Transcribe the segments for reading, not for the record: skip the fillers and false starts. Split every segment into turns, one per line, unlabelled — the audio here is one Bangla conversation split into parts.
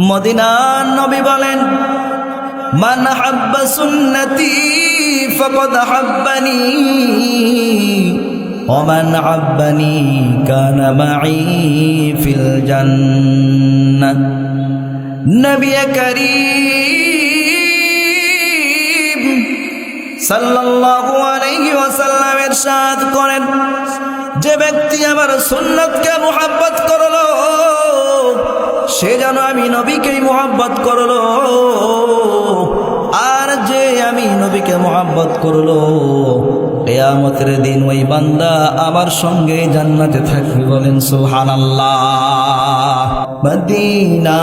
মদিনার নবী বলেন, মান হাব্বা সুন্নতি ফাকাদ হাব্বানি ওয়া মান হাব্বানি কানা মাই ফিল জান্নাহ। নবী করিম সাল্লাল্লাহু আলাইহি ওয়াসাল্লাম ইরশাদ করেন, যে ব্যক্তি আমার সুন্নতকে মুহাব্বত করলো সে যেন আমি নবীকে মুহাব্বত করলো, আর যে আমি নবীকে মুহাব্বত করলো কিয়ামতের দিন ওই বান্দা আমার সঙ্গে জান্নাতে থাকবে। বলেন সুবহানাল্লাহ। মদিনা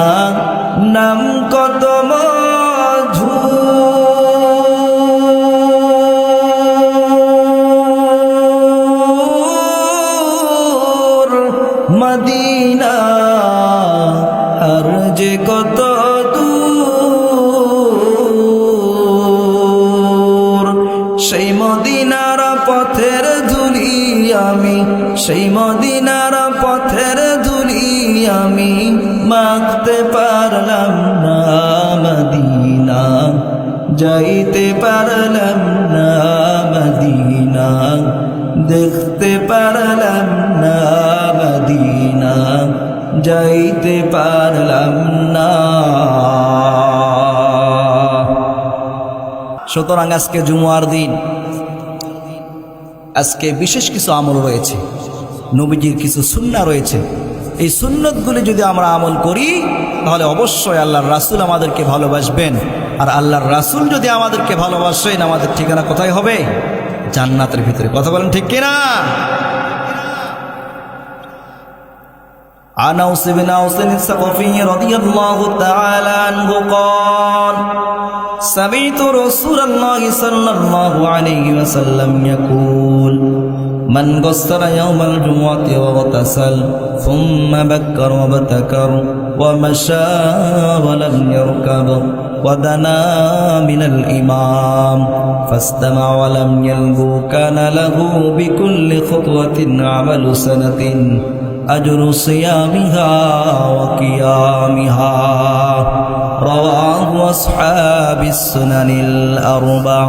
নাম কত মধুর, মদিনা আর যে কত দূর, সেই মদিনার পথের ধুলি আমি, সেই মদিনার পথের ধুলি আমি মাখতে পারলাম না, মদিনা যাইতে পারলাম না, মদিনা দেখতে পারলাম না, মদিনা যাইতে পারলাম না। সুতরাং আজকে জুমার দিন, আজকে বিশেষ কিছু আমল রয়েছে, নবীজির কিছু সুন্নাহ রয়েছে। এই সুন্নতগুলি যদি আমরা আমল করি তাহলে অবশ্যই আল্লাহর রাসূল আমাদেরকে ভালোবাসবেন, আর আল্লাহর রাসূল যদি আমাদেরকে ভালোবাসেন আমাদের ঠিকানা কোথায় হবে? জান্নাতের ভিতরে। কথা বলেন ঠিক কিনা? عن أوس بن أوس الثقفي رضي الله تعالى عنه قال سمعت رسول الله صلى الله عليه وسلم يقول من غسل يوم الجمعة واغتسل ثم بكر وابتكر ومشى ولم يركب ودنا من الإمام فاستمع ولم يلغو كان له بكل خطوة عمل سنة أجر صيامها وقيامها رواه أصحاب السنن الأربع।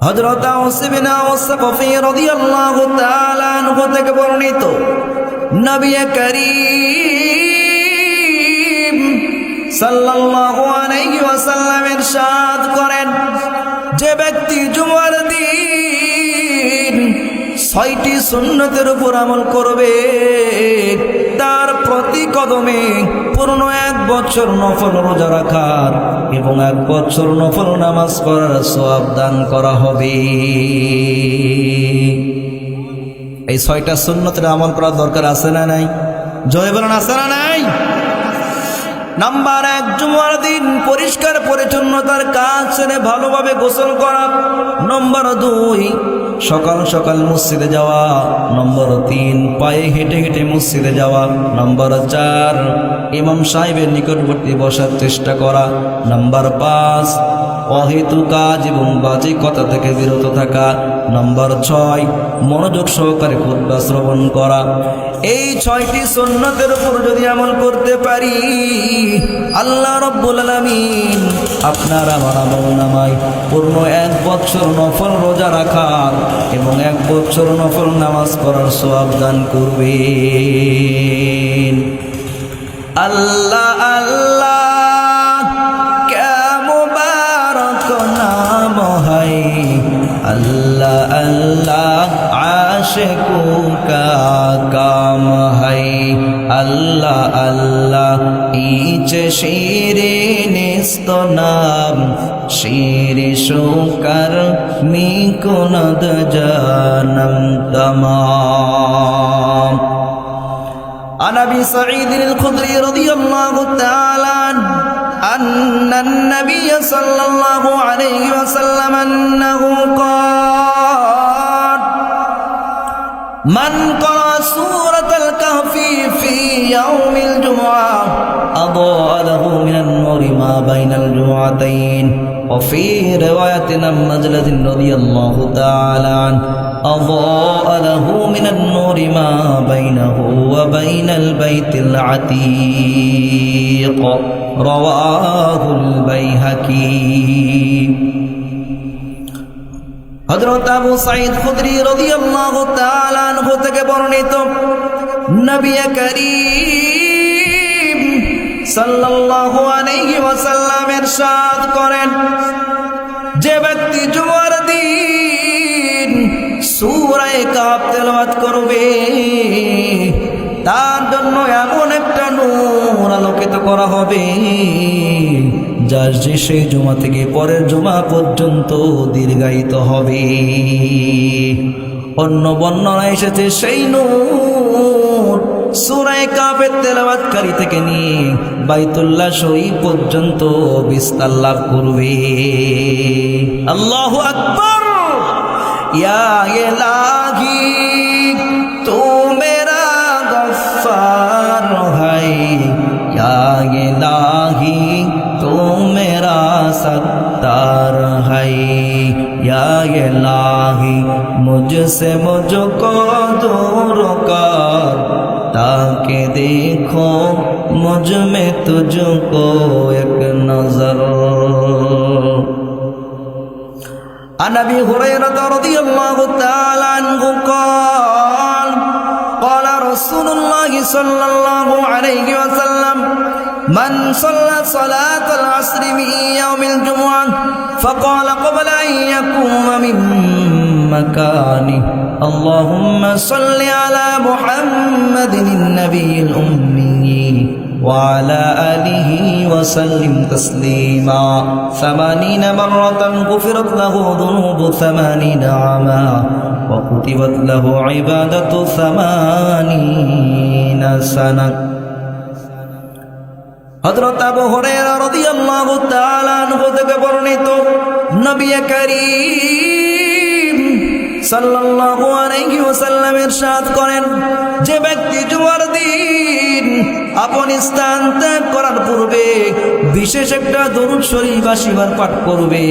হযরত আউস বিন আউস সাকফী রাদিয়াল্লাহু তাআলা আনহু থেকে বর্ণিত, নবী করিম সাল্লাল্লাহু আলাইহি ওয়াসাল্লাম ইরশাদ করেন, যে ব্যক্তি জুমার দিন ৬টি সুন্নতের উপর আমল করবে তার প্রতি কদমে পূর্ণ ১ বছর নফল রোজা রাখার এবং ১ বছর নফল নামাজ পড়ার সওয়াব দান করা হবে। এই ৬টা সুন্নতের আমল করার দরকার আছে না নাই? জয় বলেন আছে না নাই? নাম্বার ১, জুমার দিন পরিষ্কার পরিচ্ছন্নতার কাজ সেরে ভালোভাবে গোসল করা। নম্বর ২, সকাল সকাল মসজিদে যাওয়া। নম্বর ৩, পায়ে হেঁটে হেঁটে মসজিদে যাওয়া। নম্বর ৪, ইমাম সাহেবের নিকটবর্তী বসার চেষ্টা করা। নম্বর ৫, অহেতু কাজ এবং বাজে কথা থেকে বিরত থাকা। নম্বর ৬, মনোযোগ সহকারে খুতবা শ্রবণ করা। এই ৬টি সুন্নতের উপর যদি আমল করতে পারি আল্লাহ রাব্বুল আলামিন আপনার আমার আমলনামায় পূর্ণ ১ বছর নফল রোজা রাখার এবং ১ বছর নফল নামাজ পড়ার সওয়াব দান করবেন। আল্লাহ আল্লাহ কে মুবারক নাম হয়, আল্লাহ আল্লাহ আশিকু কা কাম হয়, আল্লাহ আল্লাহ ইচে শিরে নিস্ত নাম শিরে শুকর মিকুনদ জানম তমাম। عن أبي سعيد الخدري رضي الله تعالى عنه أن النبي صلى الله عليه وسلم أنه قال من قرأ سورة الكهف في يوم الجمعة أضاء له من النور ما بين الجمعتين وفي رواية مجلد رضي الله تعالى عنه أضاء له من النور ما بينه وبين البيت العتيق رواه البيهقي হযরত আবু সাঈদ খুদরি রাদিয়াল্লাহু তাআলা আনহু থেকে বর্ণিত নবী করিম সাল্লাল্লাহু আলাইহি ওয়াসাল্লাম ইরশাদ করেন যে ব্যক্তি জুমার দিন সূরা কাফ তেলাওয়াত করবে তার জন্য এমন একটা নূর আলোকিত করা হবে যা সেই জুমা থেকে পরের জুমা পর্যন্ত দীর্ঘায়িত হবে। অন্য বর্ণনা এসেছে সেই নূর সূরা কাফের তেলাওয়াতকারী থেকে নিয়ে বাইতুল্লাহ শরীফ পর্যন্ত বিস্তার লাভ করবে। আল্লাহু আকবার। ইয়া ইলাহি তু মেরা গফফার হাই, ইয়া ইলাহি तू मेरा सत्तार है, या इलाही मुझसे मुझको दूर कर ताकि देखो मुझ में तुझको एक नजर। عن أبي هريرة رضي الله تعالى عنه قال قال رسول الله صلى الله عليه وسلم من صلى صلاة العصر من يوم الجمعة فقال قبل أن يقوم من مكانه اللهم صل على محمد النبي الأمي وعلى آله وسلم تسليما 80 مرة غفرت له ذنوب 80 عاما وكتبت له عبادة 80 سنة। হযরত আবু হুরায়রা রাদিয়াল্লাহু তাআলা আনহু থেকে বর্ণিত নবী করিম সাল্লাল্লাহু আলাইহি ওয়াসাল্লাম ইরশাদ করেন যে ব্যক্তি জুমার দিন আপন স্থান ত্যাগ করার পূর্বে বিশেষ একটা দরুদ শরীফ 80 বার পাঠ করবে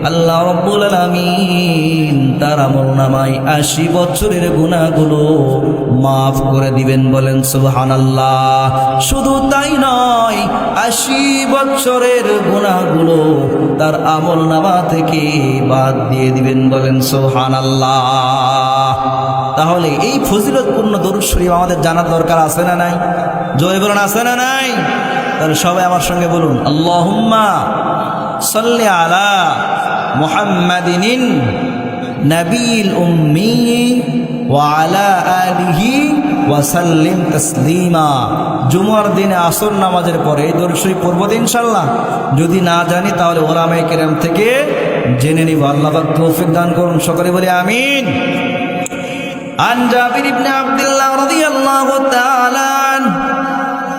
আল্লাহ রাব্বুল আলামিন তার আমলনামায় 80 বছরের গুনাহগুলো মাফ করে দিবেন। বলেন সুবহানাল্লাহ। শুধু তাই নয়, 80 বছরের গুনাহগুলো তার আমলনামা থেকে বাদ দিয়ে দিবেন। বলেন সুবহানাল্লাহ। তাহলে এই ফজিলতপূর্ণ দরুদ শরীফ আমাদের জানার দরকার আছে না নাই? জয় বলুন, আছে না নাই? তাহলে সবাই আমার সঙ্গে বলুন আল্লাহুম্মা সাল্লি আলা মুহাম্মাদিন নাবিয়িল উম্মি ওয়া আলা আলিহি ওয়া সাল্লিম তাসলিমা। জুমার দিনে আসর নামাজের পরে এই দরুদ শরীফ পড়ব ইনশাআল্লাহ। যদি না জানি তাহলে উলামায়ে কেরাম থেকে জেনে নিব। আল্লাহ পাক তৌফিক দান করুন। সকলে বলি আমিন। عن جابر بن عبد الله رضي الله تعالى عنه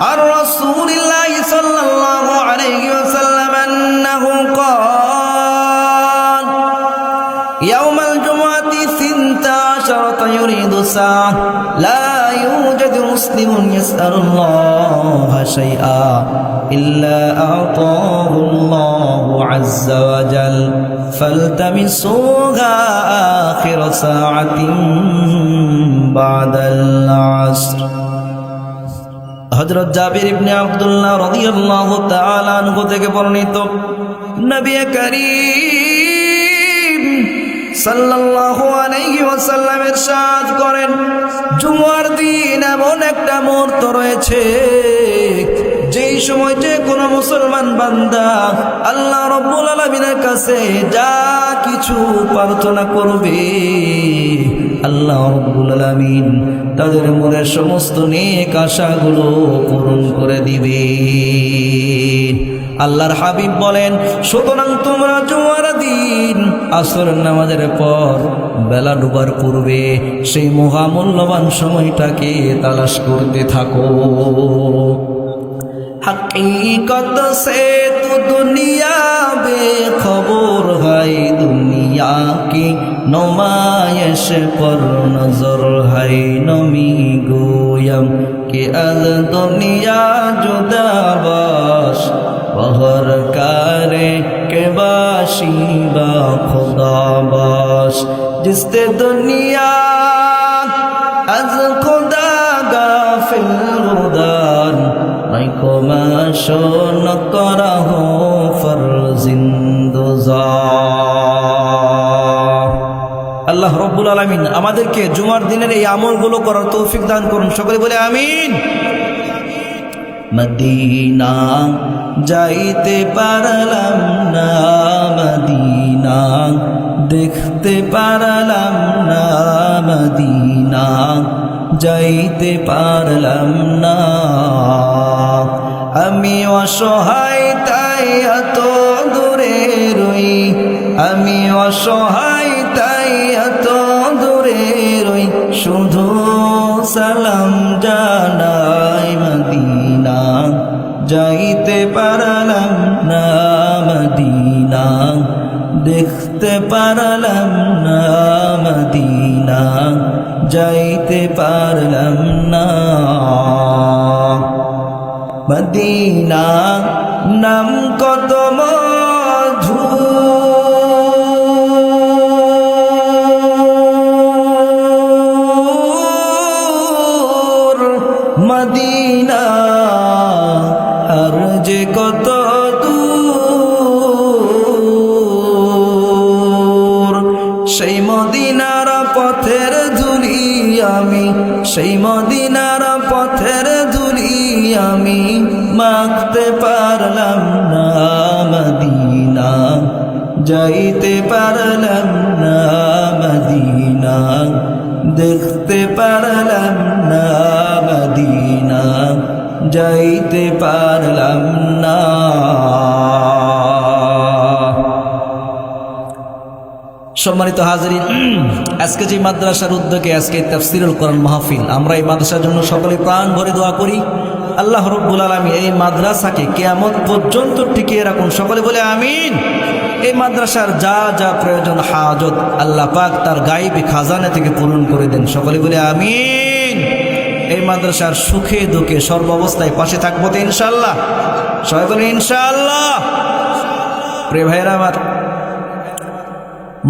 عن رسول الله صلى الله عليه وسلم أنه قال يوم الجمعة 12 يريد ساعة لا يوجد مسلم يسأل الله شيئا إلا أعطاه الله عز وجل فالتمسوها آخر ساعة بعد العصر। হযরত জাবির ইবনে আব্দুল্লাহ রাদিয়াল্লাহু তাআলা আনহু থেকে বর্ণিত নবী করিম সাল্লাল্লাহু আলাইহি ওয়াসাল্লাম ইরশাদ করেন জুমার দিন এমন একটা মুহূর্ত রয়েছে যেই সময় যে কোনো মুসলমান বান্দা আল্লাহ রাব্বুল আলামিনের কাছে যা কিছু প্রার্থনা করবে আল্লাহ রাব্বুল আলামিন তাদের মনের সমস্ত নেক আশাগুলো পূরণ করে দিবে। আল্লাহর হাবিব বলেন সুতরাং তোমরা জুমার দিন আসরের নামাজের পর বেলা ডুবার পূর্বে সেই মহামূল্যবান সময়টাকে তালাশ করতে থাকো। हकीकत से तो दुनिया बेखबर है, दुनिया की नुमाइश पर नजर है। नमी गोयम के अल दुनिया जुदा बाश बहर करे के बा মাশন করাহো ফরজিন্দুজা। আল্লাহ রব্বুল আলামিন আমাদেরকে জুমার দিনের এই আমলগুলো করার তৌফিক দান করুন, সকলে বলে আমিন। মদিনা যাইতে পারলাম না, মদিনা দেখতে পারলাম না, মদিনা যাইতে পারলাম না। আমি অসহায় তাই এত দূরে রই, আমি অসহায় তাই এত দূরে রই, শুধু সালাম জানাই মদিনা যাইতে পারলাম না, মদিনা দেখতে পারলাম না, মদিনা যাইতে পারলাম না। মদিনা নাম কত মধু, মদিনা আর যে কত দূর, সেই মদিনার পথের ধুলি আমি, সেই মদিনার পথের ধুলি আমি মাখতে পারলাম না, মদিনা যাইতে পারলাম না, মদিনা দেখতে পারলাম না, মদিনা যাইতে পারলাম না। সম্মানিত হাজিরিন, আজকে যে মাদ্রাসার উদ্যোগে আজকে তাফসীরুল কোরআন মাহফিল, আমরা এই মাদ্রাসার জন্য সকলে প্রাণ ভরে দোয়া করি আল্লাহ রব্বুল আলামিন এই মাদ্রাসাকে কিয়ামত পর্যন্ত টিকিয়ে রাখুন, সকলে বলে আমিন। এই মাদ্রাসার যা যা প্রয়োজন হাজত আল্লাহ পাক তার গায়েবী খাজানা থেকে পূরণ করে দেন, সকলে বলে আমিন। এই মাদ্রাসার সুখে দুঃখে সর্ব অবস্থায় পাশে থাকবো তো ইনশাআল্লাহ, সবাই বলে ইনশাআল্লাহ। প্রিয় ভাইরা আমার,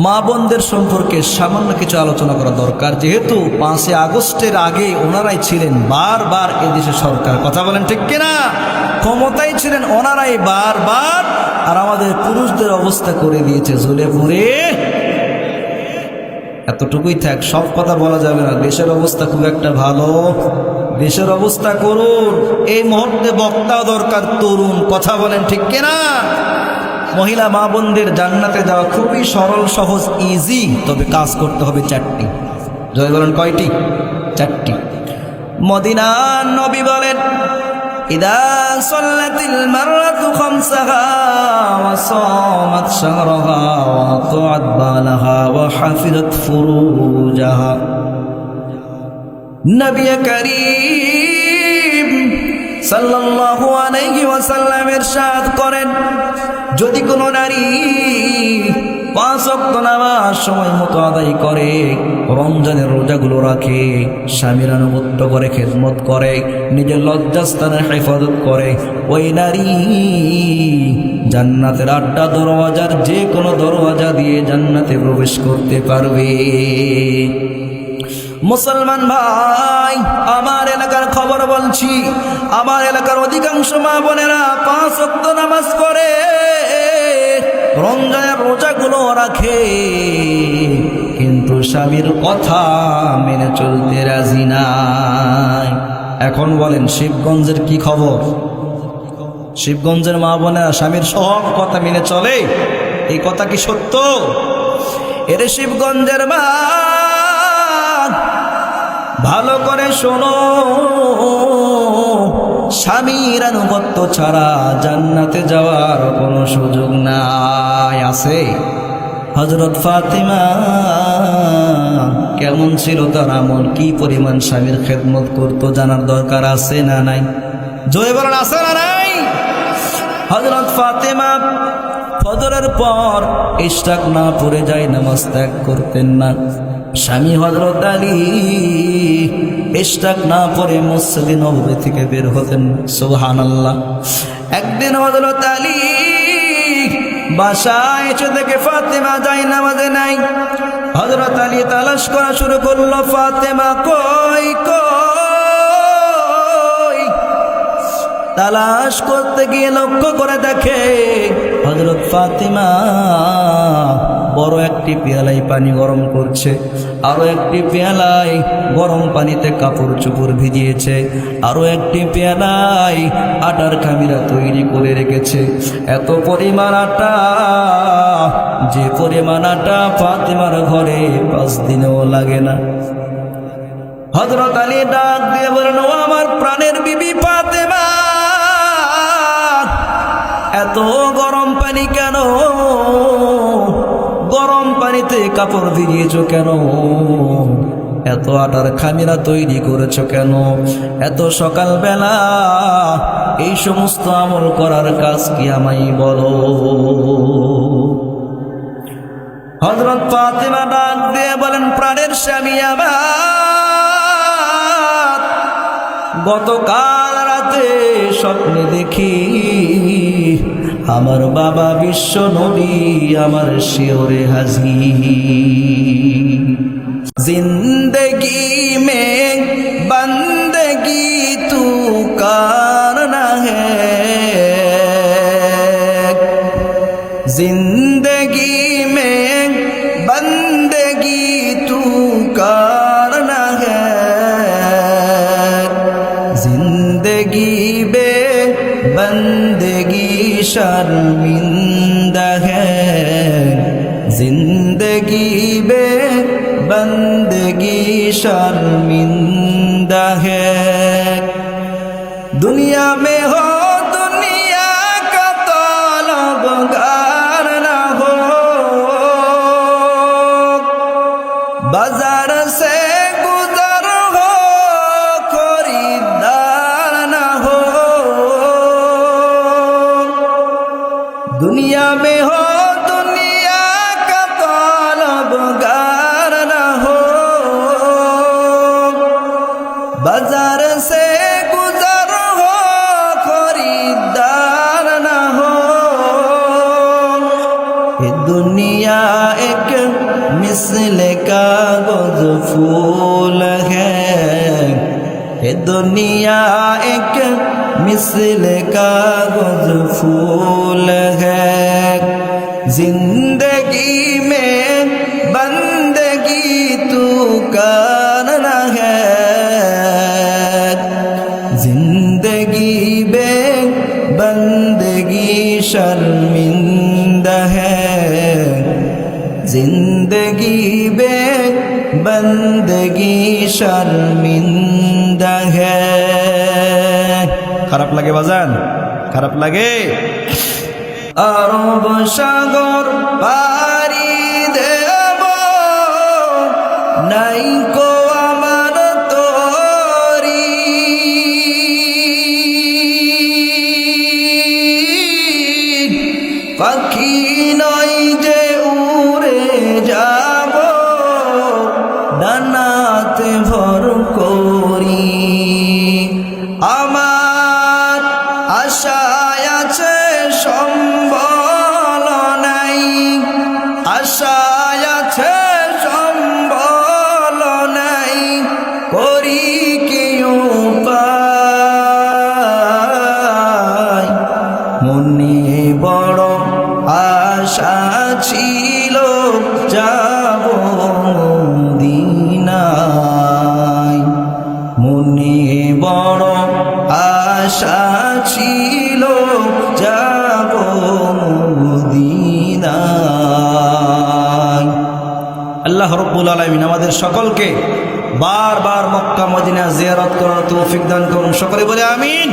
মা বোনদের সম্পর্কে সামান্য কিছু আলোচনা করা দরকার, যেহেতু 5 আগস্টের আগে ওনারাই ছিলেন বারবার এদেশে সরকার, কথা বলেন ঠিক কিনা, ক্ষমতায় ছিলেন ওনারাই বারবার, আর আমাদের পুরুষদের অবস্থা করে দিয়েছে ঝুলে পুরে। এতটুকুই থাক, সব কথা বলা যাবে না, দেশের অবস্থা খুব একটা ভালো, দেশের অবস্থা করুন। এই মুহূর্তে বক্তাও দরকার তরুণ, কথা বলেন ঠিক কিনা। মহিলা মা বোনদের জান্নাতে যাওয়া খুবই সরল সহজ ইজি, তবে কাজ করতে হবে 4টি। জয় বলেন কয়টি? 4টি। মদিনার নবী বলেন, ইদা সাল্লাতিল মাররাতু খামসাহা ওয়া সামাত শাহরাহা ওয়া আতাআত বালাহা ওয়া হাফিজাত ফুরুজাহা। নবী করিম সাল্লাল্লাহু আলাইহি ওয়াসাল্লাম ইরশাদ করেন, যদি কোনো নারী 5 ওয়াক্ত নামাজ সময় মতো আদায় করে, রমজানের রোজাগুলো রাখে, স্বামীর আনুগত্য করে, খেদমত করে, নিজের লজ্জাস্থানের হেফাজত করে, ওই নারী জান্নাতের 8টা দরওয়াজার যে কোনো দরওয়াজা দিয়ে জান্নাতে প্রবেশ করতে পারবে। মুসলমান ভাই, আমার এলাকার খবর বলছি, আমার এলাকার অধিকাংশ মা বোনেরা 5 ওয়াক্ত নামাজ পড়ে, রমজানের রোজাগুলো রাখে, কিন্তু স্বামীর কথা মেনে চলতে রাজি নাই। এখন বলেন শিবগঞ্জের কি খবর? শিবগঞ্জের মা বোনেরা স্বামীর সব কথা মেনে চলে? এই কথা কি সত্য? এর শিবগঞ্জের মা ভালো করে শোনো, স্বামীর আনুগত্য ছাড়া জান্নাতে যাওয়ার কোনো সুযোগ নাই। আছে? হযরত ফাতেমা কেমন ছিল তার আমল, কি পরিমাণ স্বামীর খেদমত করতো জানার দরকার আছে না নাই? জয় বলেন আছে না নাই? হযরত ফাতেমা ফজরের পর ইশরাক না পড়ে যায় নামাজ ত্যাগ করতেন না। স্বামী হযরত আলী ইশরাক না পড়ে মসজিদে নববী থেকে বের হতেন। সুবহানাল্লাহ। একদিন হযরত আলী বাসায় এসে দেখে ফাতেমা যায় নামাজে নাই। হযরত আলী তালাশ করা শুরু করলো, ফাতেমা কই কই? তালাশ করতে গিয়ে লক্ষ্য করে দেখে হযরত ফাতিমা বড় একটি পেয়ালায় পানি গরম করছে, আরো একটি পেয়ালায় গরম পানিতে কাপড় চোপড় ভিজিয়েছে, আরো একটি পেয়ালায় আটার খামিরা তৈরি করে রেখেছে। এত পরিমাণ আটা, যে পরিমাণ আটা ফাতিমার ঘরে 5 দিনেও লাগে না। হযরত আলী ডাক দিয়ে বলেন, ও আমার প্রাণের বিবি ফাতিমা, এত গরম পানি কেন? গরম পানিতে কাপড় ভিজিয়েছ কেন? এত আটার খামিরা তৈরি করেছ কেন? এত সকালবেলা এই সমস্ত আমল করার কাজ কি আমায় বলো। হযরত ফাতিমা ডাক দিয়ে বলেন, প্রাণের স্বামী আমার, গতকাল রাতে স্বপ্নে দেখি আমার বাবা বিশ্ব নবী আমার শিওরে হাজির। जिंदगी में बंदगी तू करना है, जिंदगी में बंदगी तू करना है, जिंदगी बे बंदगी शर्मिंदा है, जिंदगी बे बंदगी शर्मिंदा है। दुनिया में हो दुनिया का तलबगार ना हो, बाजार से गुजर हो खरीदार ना हो। दुनिया में हो दुनिया का तलबगार ना हो, बाजार से गुजर हो खरीदार ना हो। ये दुनिया एक मिसल कागज फूल है, ये दुनिया एक मिसल कागज फूल है, जिंदगी में बंदगी तू करना है, जिंदगी बे बंदगी शर्मिंदा है, जिंदगी बे बंदगी शर्मिंदा है। খারাপ লাগে বাজান? খারাপ লাগে? আরব সাগর পারি দেব নাই কো আমার তোরি, পাখি নয় যে উড়ে যাব ডানাতে ভর করি। আমার আশায় আছে সম্বল নাই, আশায় আছে সম্বল নাই, করি কি উপায়। মনে বড় আশা ছিল যাব মদিনায়, মনে বড় আশা ছিল যাব মদিনায়। আল্লাহ রাব্বুল আলামিন আমাদের সকলকে বারবার মক্কা মদিনা জিয়ারত করার তৌফিক দান করুন। সকলে বলে আমিন।